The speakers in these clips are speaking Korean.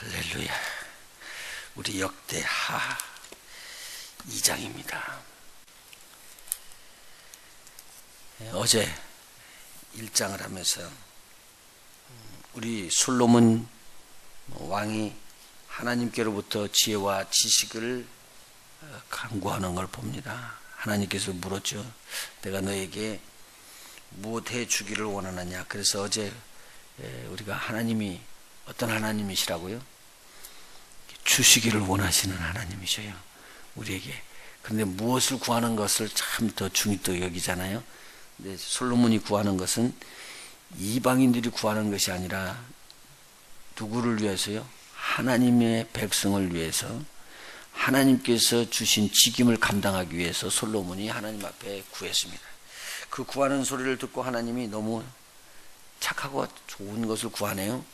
할렐루야. 우리 역대하 2장입니다. 어제 1장을 하면서 우리 솔로몬 왕이 하나님께로부터 지혜와 지식을 간구하는 걸 봅니다. 하나님께서 물었죠. 내가 너에게 무엇 해 주기를 원하느냐. 그래서 어제 우리가 하나님이 어떤 하나님이시라고요? 주시기를 원하시는 하나님이셔요, 우리에게. 그런데 무엇을 구하는 것을 참 더 중요히 여기잖아요. 근데 솔로몬이 구하는 것은 이방인들이 구하는 것이 아니라 누구를 위해서요? 하나님의 백성을 위해서, 하나님께서 주신 직임을 감당하기 위해서 솔로몬이 하나님 앞에 구했습니다. 그 구하는 소리를 듣고 하나님이 너무 착하고 좋은 것을 구하네요.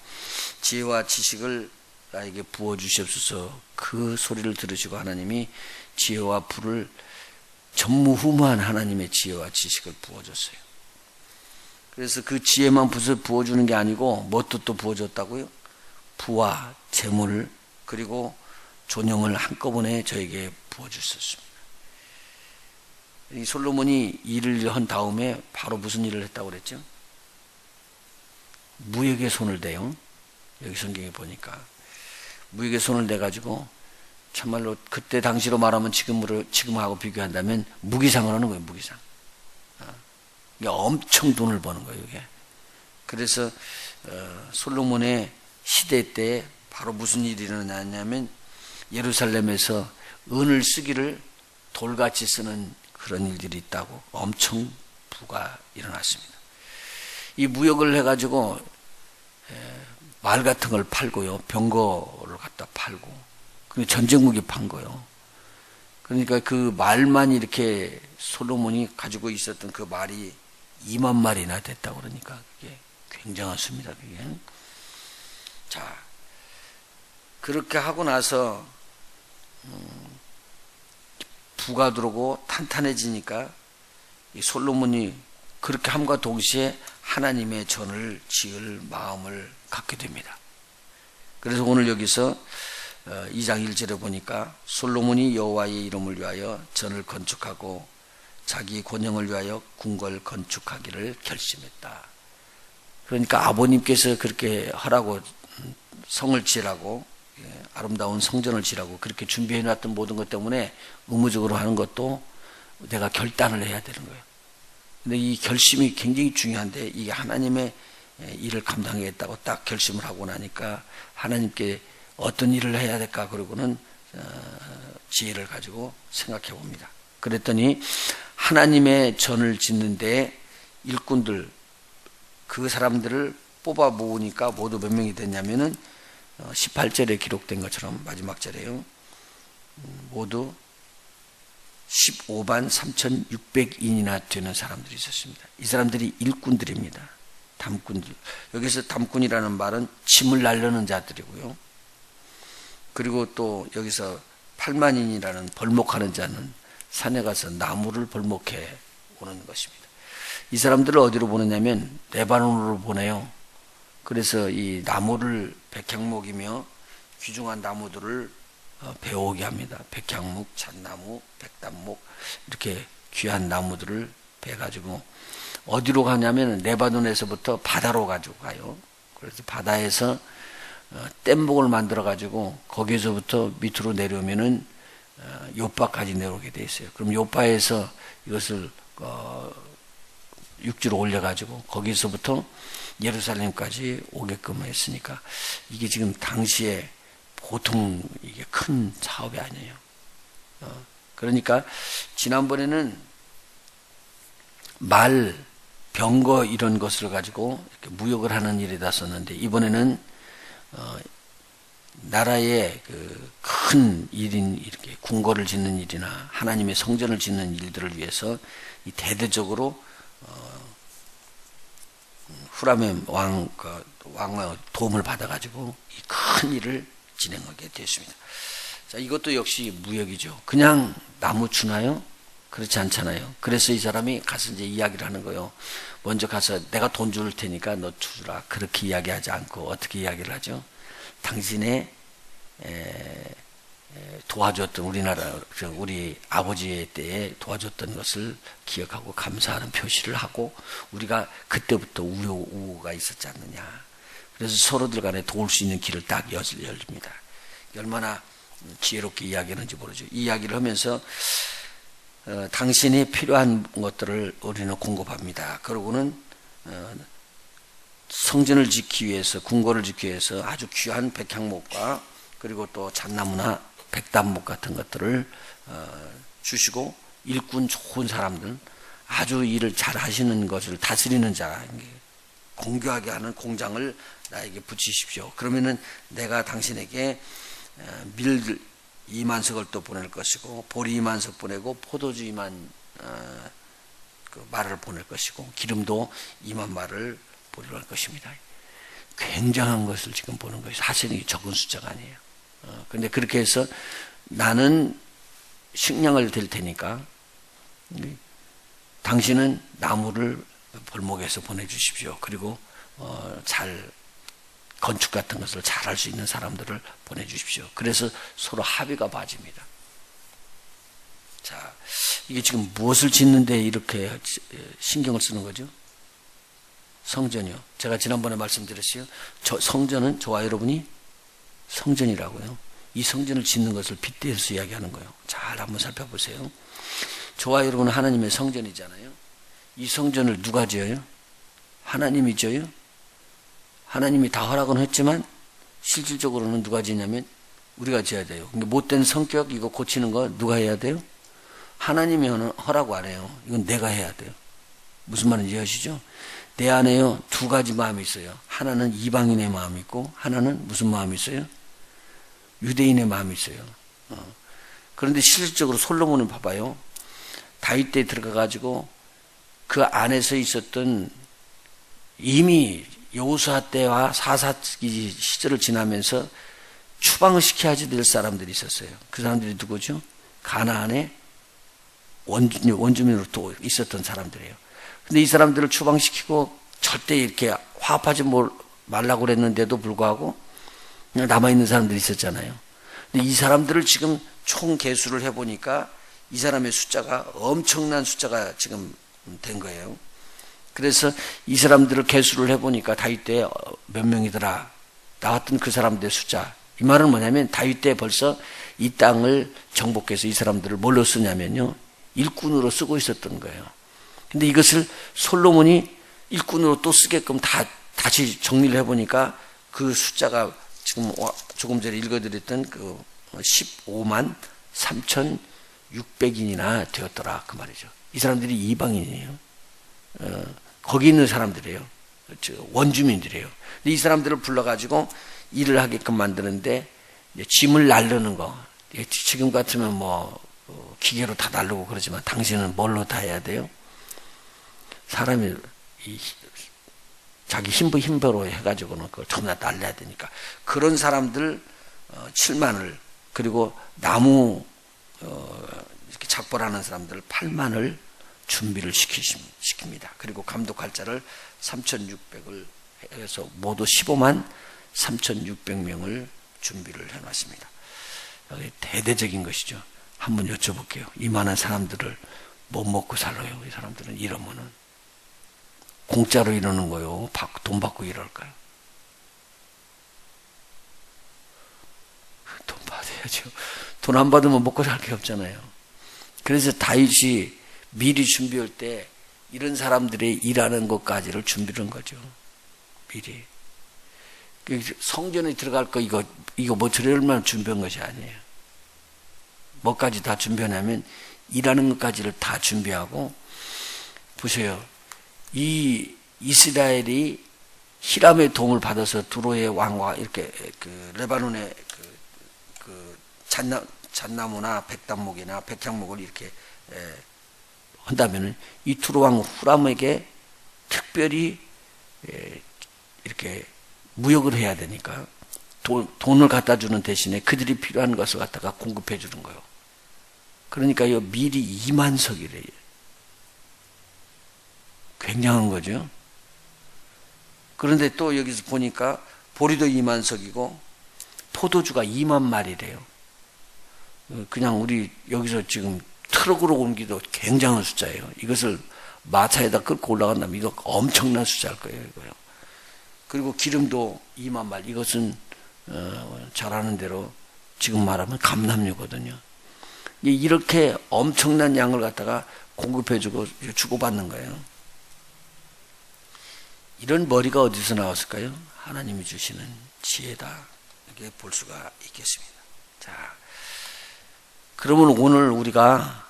지혜와 지식을 나에게 부어주시옵소서. 그 소리를 들으시고 하나님이 지혜와 불을, 전무후무한 하나님의 지혜와 지식을 부어줬어요. 그래서 그 지혜만 부어주는 게 아니고 뭣도 또 부어줬다고요? 부와 재물 그리고 존영을 한꺼번에 저에게 부어주셨습니다. 이 솔로몬이 일을 한 다음에 바로 무슨 일을 했다고 그랬죠? 무역에 손을 대요. 여기 성경에 보니까 무역에 손을 대가지고 참말로 그때 당시로 말하면 지금하고 비교한다면 무기상을 하는 거예요. 무기상. 이게 엄청 돈을 버는 거예요. 이게. 그래서 솔로몬의 시대 때 바로 무슨 일이 일어났냐면 예루살렘에서 은을 쓰기를 돌같이 쓰는 그런 일들이 있다고 엄청 부가 일어났습니다. 이 무역을 해가지고 말 같은 걸 팔고요, 병거를 갖다 팔고, 전쟁 무기 판 거요. 그러니까 그 말만 이렇게 솔로몬이 가지고 있었던 그 말이 2만 마리나 됐다고 그러니까 그게 굉장한 수입니다. 그게. 자, 그렇게 하고 나서 부가 들어오고 탄탄해지니까 이 솔로몬이 그렇게 함과 동시에 하나님의 전을 지을 마음을 갖게 됩니다. 그래서 오늘 여기서 2장 1절에 보니까 솔로몬이 여호와의 이름을 위하여 전을 건축하고 자기 권영을 위하여 궁궐 건축하기를 결심했다. 그러니까 아버님께서 그렇게 하라고, 성을 지으라고, 아름다운 성전을 지으라고 그렇게 준비해 놨던 모든 것 때문에 의무적으로 하는 것도 내가 결단을 해야 되는 거예요. 근데 이 결심이 굉장히 중요한데, 이게 하나님의 일을 감당하겠다고 딱 결심을 하고 나니까 하나님께 어떤 일을 해야 될까 그러고는 지혜를 가지고 생각해 봅니다. 그랬더니 하나님의 전을 짓는데 일꾼들, 그 사람들을 뽑아 모으니까 모두 몇 명이 됐냐면은 18절에 기록된 것처럼 마지막 절에요. 모두 15만 3,600인이나 되는 사람들이 있었습니다. 이 사람들이 일꾼들입니다. 담꾼들. 여기서 담꾼이라는 말은 짐을 날르는 자들이고요. 그리고 또 여기서 8만인이라는 벌목하는 자는 산에 가서 나무를 벌목해 오는 것입니다. 이 사람들을 어디로 보내냐면 레바논으로 보내요. 그래서 이 나무를, 백향목이며 귀중한 나무들을 베어오게 합니다. 백향목, 잣나무, 백단목, 이렇게 귀한 나무들을 베가지고 어디로 가냐면 레바논에서부터 바다로 가지고 가요. 그래서 바다에서 뗏목을 만들어 가지고 거기서부터 밑으로 내려오면은 요파까지 내려오게 돼 있어요. 그럼 요파에서 이것을 육지로 올려 가지고 거기서부터 예루살렘까지 오게끔 했으니까 이게 지금 당시에 보통 이게 큰 사업이 아니에요. 그러니까 지난번에는 말, 병거 이런 것을 가지고 이렇게 무역을 하는 일에다 썼는데, 이번에는 나라의 그 큰 일인, 이렇게 궁궐을 짓는 일이나 하나님의 성전을 짓는 일들을 위해서 이 대대적으로 후라임 왕의 도움을 받아가지고 이 큰 일을 진행하게 되었습니다. 자, 이것도 역시 무역이죠. 그냥 나무 주나요? 그렇지 않잖아요. 그래서 이 사람이 가서 이제 이야기를 하는 거예요. 먼저 가서 내가 돈 줄 테니까 너 주라. 그렇게 이야기하지 않고 어떻게 이야기를 하죠? 당신의 도와줬던 우리 아버지의 때에 도와줬던 것을 기억하고 감사하는 표시를 하고 우리가 그때부터 우호가 있었지 않느냐. 그래서 서로들 간에 도울 수 있는 길을 딱 열립니다. 얼마나 지혜롭게 이야기하는지 모르죠. 이 이야기를 하면서 당신이 필요한 것들을 우리는 공급합니다. 그러고는 성전을 짓기 위해서, 궁궐을 짓기 위해서 아주 귀한 백향목과 그리고 또 잣나무나 백단목 같은 것들을 주시고, 일꾼 좋은 사람들, 아주 일을 잘 하시는 것을 다스리는 자, 공교하게 하는 공장을 나에게 붙이십시오. 그러면은 내가 당신에게 밀 2만석을 또 보낼 것이고, 보리 2만석 보내고, 포도주 2만 말을 보낼 것이고, 기름도 2만 말을 보낼 것입니다. 굉장한 것을 지금 보는 것이 사실은 적은 숫자가 아니에요. 그런데 그렇게 해서 나는 식량을 댈 테니까 당신은 나무를 벌목에서 보내주십시오. 그리고 잘 건축 같은 것을 잘 할 수 있는 사람들을 보내주십시오. 그래서 서로 합의가 맞습니다. 자, 이게 지금 무엇을 짓는데 이렇게 신경을 쓰는 거죠? 성전이요. 제가 지난번에 말씀드렸어요. 성전은 저와 여러분이 성전이라고요. 이 성전을 짓는 것을 빗대어서 이야기하는 거예요. 잘 한번 살펴보세요. 저와 여러분은 하나님의 성전이잖아요. 이 성전을 누가 지어요? 하나님이 지어요. 하나님이 다 허락은 했지만 실질적으로는 누가 지냐면 우리가 지어야 돼요. 근데 못된 성격 이거 고치는 거 누가 해야 돼요? 하나님이 허락 안 해요. 이건 내가 해야 돼요. 무슨 말인지 이해하시죠? 내 안에요 두 가지 마음이 있어요. 하나는 이방인의 마음이 있고 하나는 무슨 마음이 있어요? 유대인의 마음이 있어요. 그런데 실질적으로 솔로몬은 봐봐요. 다윗 때 들어가가지고 그 안에서 있었던 이미 여호수아 때와 사사기 시절을 지나면서 추방시켜야지 될 사람들이 있었어요. 그 사람들이 누구죠? 가나안에 원주민으로 또 있었던 사람들이에요. 근데 이 사람들을 추방시키고 절대 이렇게 화합하지 말라고 그랬는데도 불구하고 그냥 남아있는 사람들이 있었잖아요. 근데 이 사람들을 지금 총 계수를 해보니까 이 사람의 숫자가 엄청난 숫자가 지금 된 거예요. 그래서 이 사람들을 계수를 해보니까 다윗 때 몇 명이더라. 나왔던 그 사람들의 숫자. 이 말은 뭐냐면 다윗 때 벌써 이 땅을 정복해서 이 사람들을 뭘로 쓰냐면요. 일꾼으로 쓰고 있었던 거예요. 근데 이것을 솔로몬이 일꾼으로 또 쓰게끔 다시 정리를 해보니까 그 숫자가 지금 조금 전에 읽어드렸던 그 15만 3,600인이나 되었더라. 그 말이죠. 이 사람들이 이방인이에요. 거기 있는 사람들이에요. 원주민들이에요. 근데 이 사람들을 불러가지고 일을 하게끔 만드는데 짐을 나르는 거. 지금 같으면 뭐 기계로 다 나르고 그러지만 당신은 뭘로 다 해야 돼요? 사람이 자기 힘으로 해가지고는 그걸 전부 다 날려야 되니까 그런 사람들 7만을 그리고 나무 이렇게 작벌하는 사람들 8만을 준비를 시킵니다. 그리고 감독할 자를 3,600을 해서 모두 15만 3,600명을 준비를 해놨습니다. 대대적인 것이죠. 한번 여쭤볼게요. 이만한 사람들을 못 먹고 살아요. 이 사람들은 이러면은 공짜로 이러는 거요? 돈 받고 일할까요? 돈 받아야죠. 돈 안 받으면 먹고 살 게 없잖아요. 그래서 다윗이 미리 준비할 때 이런 사람들이 일하는 것까지를 준비를 한 거죠. 미리. 성전에 들어갈 거 이거 뭐 들어올만 준비한 것이 아니에요. 뭐까지 다 준비하냐면 일하는 것까지를 다 준비하고 보세요. 이 이스라엘이 히람의 도움을 받아서 두로의 왕과 이렇게 그 레바논의 그 잣나무나 백단목이나 백향목을 이렇게 한다면은 이 두로 왕 후람에게 특별히 이렇게 무역을 해야 되니까 돈을 갖다 주는 대신에 그들이 필요한 것을 갖다가 공급해 주는 거예요. 그러니까 미리 2만 석이래요. 굉장한 거죠. 그런데 또 여기서 보니까 보리도 2만 석이고 포도주가 2만 마리래요. 그냥 우리 여기서 지금 트럭으로 옮기도 굉장한 숫자예요. 이것을 마차에다 끌고 올라간다면 이거 엄청난 숫자일 거예요. 이거요. 그리고 기름도 2만 마리. 이것은 잘 아는 대로 지금 말하면 감람유거든요. 이렇게 엄청난 양을 갖다가 공급해주고 주고받는 거예요. 이런 머리가 어디서 나왔을까요? 하나님이 주시는 지혜다. 이렇게 볼 수가 있겠습니다. 자, 그러면 오늘 우리가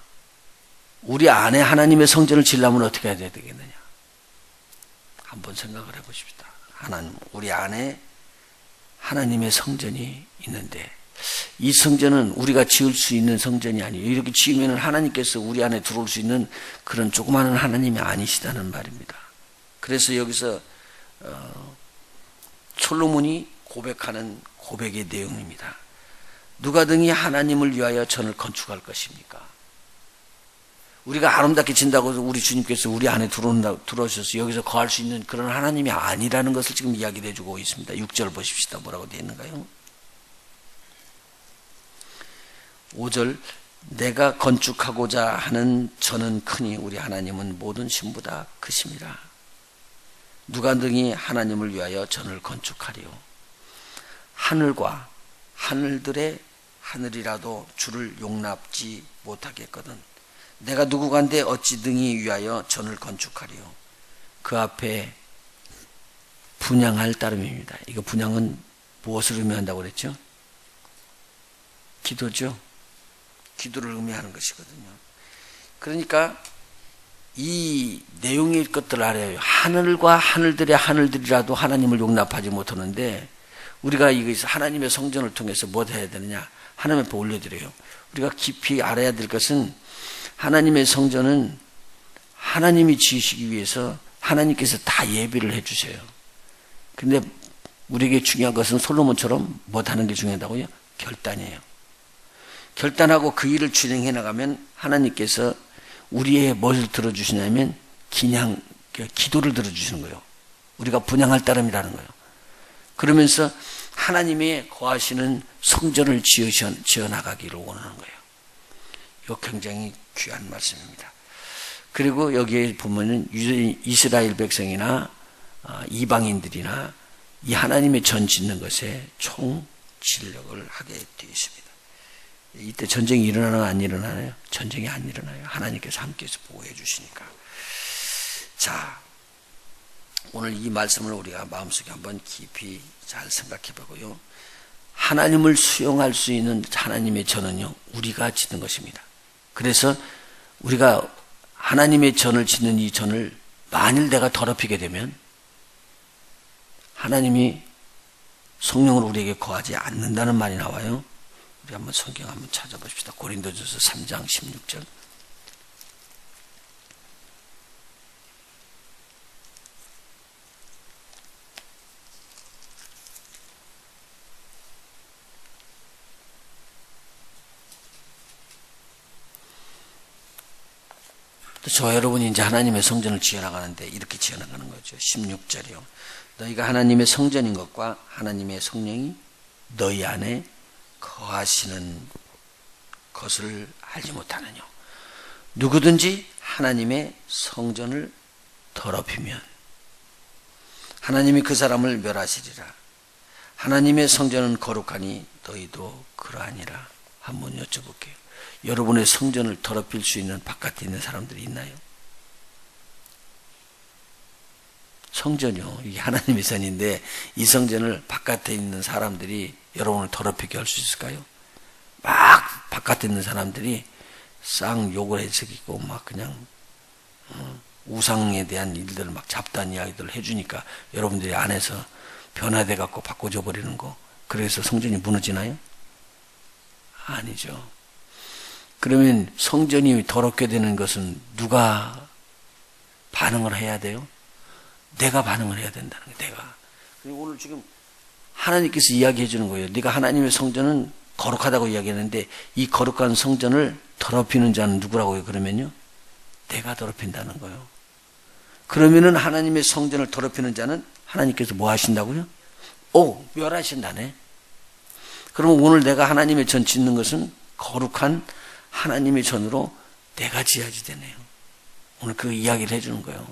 우리 안에 하나님의 성전을 지으려면 어떻게 해야 되겠느냐? 한번 생각을 해보십시다. 우리 안에 하나님의 성전이 있는데 이 성전은 우리가 지을 수 있는 성전이 아니에요. 이렇게 지으면 하나님께서 우리 안에 들어올 수 있는 그런 조그마한 하나님이 아니시다는 말입니다. 그래서 여기서 솔로몬이 고백하는 고백의 내용입니다. 누가 등이 하나님을 위하여 전을 건축할 것입니까? 우리가 아름답게 진다고 해서 우리 주님께서 우리 안에 들어오셔서 여기서 거할 수 있는 그런 하나님이 아니라는 것을 지금 이야기해 주고 있습니다. 6절 보십시다. 뭐라고 되어 있는가요? 5절 내가 건축하고자 하는 전은 크니 우리 하나님은 모든 신보다 크심이라. 누가 등이 하나님을 위하여 전을 건축하리요. 하늘과 하늘들의 하늘이라도 주를 용납지 못하겠거든. 내가 누구간데 어찌 등이 위하여 전을 건축하리요. 그 앞에 분향할 따름입니다. 이거 분향은 무엇을 의미한다고 그랬죠? 기도죠. 기도를 의미하는 것이거든요. 그러니까 이 내용의 것들을 알아요. 하늘과 하늘들의 하늘들이라도 하나님을 용납하지 못하는데 우리가 이것을 하나님의 성전을 통해서 뭐 해야 되느냐? 하나님 앞에 올려드려요. 우리가 깊이 알아야 될 것은 하나님의 성전은 하나님이 지으시기 위해서 하나님께서 다 예비를 해주세요. 근데 우리에게 중요한 것은 솔로몬처럼 못하는 게 중요하다고요? 결단이에요. 결단하고 그 일을 진행해 나가면 하나님께서 우리의 뭘 들어주시냐면 그냥 기도를 들어주시는 거예요. 우리가 분향할 따름이라는 거예요. 그러면서 하나님의 거하시는 성전을 지어 나가기를 원하는 거예요. 이거 굉장히 귀한 말씀입니다. 그리고 여기에 보면은 이스라엘 백성이나 이방인들이나 이 하나님의 전 짓는 것에 총 진력을 하게 되어 있습니다. 이때 전쟁이 일어나나요? 안 일어나나요? 전쟁이 안 일어나요. 하나님께서 함께해서 보호해 주시니까. 자, 오늘 이 말씀을 우리가 마음속에 한번 깊이 잘 생각해 보고요. 하나님을 수용할 수 있는 하나님의 전은요, 우리가 짓는 것입니다. 그래서 우리가 하나님의 전을 짓는 이 전을 만일 내가 더럽히게 되면 하나님이 성령으로 우리에게 거하지 않는다는 말이 나와요. 우리 한번 성경 한번 찾아보십시다. 고린도전서 3장 16절. 저 여러분이 이제 하나님의 성전을 지어나가는데 이렇게 지어나가는 거죠. 16절이요. 너희가 하나님의 성전인 것과 하나님의 성령이 너희 안에 거하시는 것을 알지 못하느냐. 누구든지 하나님의 성전을 더럽히면 하나님이 그 사람을 멸하시리라. 하나님의 성전은 거룩하니 너희도 그러하니라. 한번 여쭤볼게요. 여러분의 성전을 더럽힐 수 있는 바깥에 있는 사람들이 있나요? 성전이요. 이게 하나님의 선인데 이 성전을 바깥에 있는 사람들이 여러분을 더럽히게 할 수 있을까요? 막 바깥에 있는 사람들이 쌍 욕을 해석이고 막 그냥 우상에 대한 일들을 막 잡다한 이야기들을 해주니까 여러분들이 안에서 변화돼 갖고 바꿔줘 버리는 거. 그래서 성전이 무너지나요? 아니죠. 그러면 성전이 더럽게 되는 것은 누가 반응을 해야 돼요? 내가 반응을 해야 된다는 거예요. 내가. 그리고 오늘 지금 하나님께서 이야기해 주는 거예요. 네가 하나님의 성전은 거룩하다고 이야기하는데 이 거룩한 성전을 더럽히는 자는 누구라고요? 그러면요, 내가 더럽힌다는 거예요. 그러면은 하나님의 성전을 더럽히는 자는 하나님께서 뭐 하신다고요? 멸하신다네. 그러면 오늘 내가 하나님의 전 짓는 것은 거룩한 하나님의 전으로 내가 지어야지 되네요. 오늘 그 이야기를 해주는 거예요.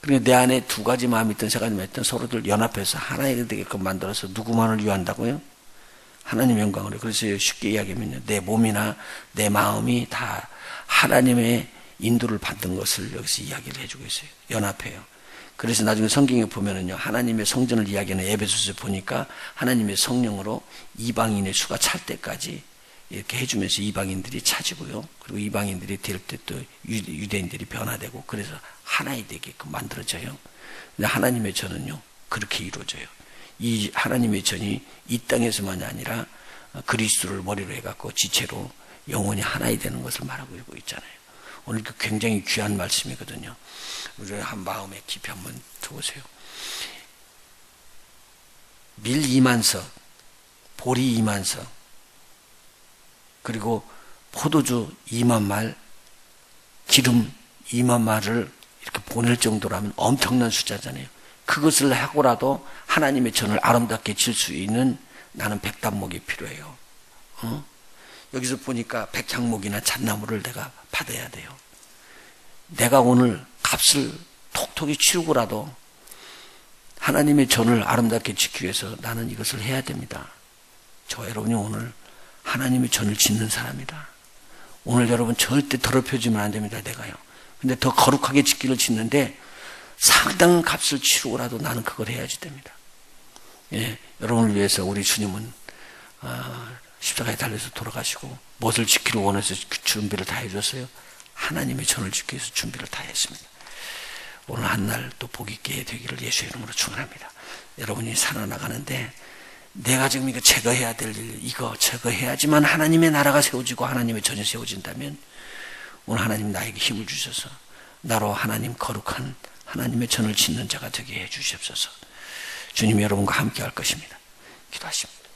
그러니까 내 안에 두 가지 마음이 있든 세 가지 마음이 있든 서로들 연합해서 하나가 되게끔 만들어서 누구만을 위한다고요? 하나님의 영광으로. 그래서 쉽게 이야기하면요, 내 몸이나 내 마음이 다 하나님의 인도를 받는 것을 여기서 이야기를 해주고 있어요. 연합해요. 그래서 나중에 성경에 보면은요, 하나님의 성전을 이야기하는 에베소서에 보니까 하나님의 성령으로 이방인의 수가 찰 때까지 이렇게 해주면서 이방인들이 차지고요. 그리고 이방인들이 될 때 또 유대인들이 변화되고 그래서 하나이 되게끔 만들어져요. 근데 하나님의 전은요, 그렇게 이루어져요. 이 하나님의 전이 이 땅에서만이 아니라 그리스도를 머리로 해갖고 지체로 영원히 하나이 되는 것을 말하고 있잖아요. 오늘 그 굉장히 귀한 말씀이거든요. 우리 한 마음에 깊이 한번 두보세요. 밀 2만석, 보리 2만석, 그리고 포도주 2만말, 기름 2만말을 이렇게 보낼 정도라면 엄청난 숫자잖아요. 그것을 하고라도 하나님의 전을 아름답게 질 수 있는 나는 백단목이 필요해요. 여기서 보니까 백향목이나 잣나무를 내가 받아야 돼요. 내가 오늘 값을 톡톡히 치르고라도 하나님의 전을 아름답게 지키기 위해서 나는 이것을 해야 됩니다. 저 여러분이 오늘 하나님의 전을 짓는 사람이다. 오늘 여러분 절대 더럽혀지면 안 됩니다. 내가요. 근데 더 거룩하게 짓기를 짓는데 상당한 값을 치르고라도 나는 그걸 해야지 됩니다. 예, 여러분을 위해서 우리 주님은 십자가에 달려서 돌아가시고 무엇을 지키를 원해서 그 준비를 다 해줬어요? 하나님의 전을 지키기 위해서 준비를 다 했습니다. 오늘 한날 또 복 있게 되기를 예수의 이름으로 축원합니다. 여러분이 살아나가는데 내가 지금 이거 제거해야 될 일, 이거 제거해야지만 하나님의 나라가 세워지고 하나님의 전이 세워진다면 오늘 하나님 나에게 힘을 주셔서 나로 하나님 거룩한 하나님의 전을 짓는 자가 되게 해 주시옵소서. 주님 여러분과 함께 할 것입니다. 기도하십니다.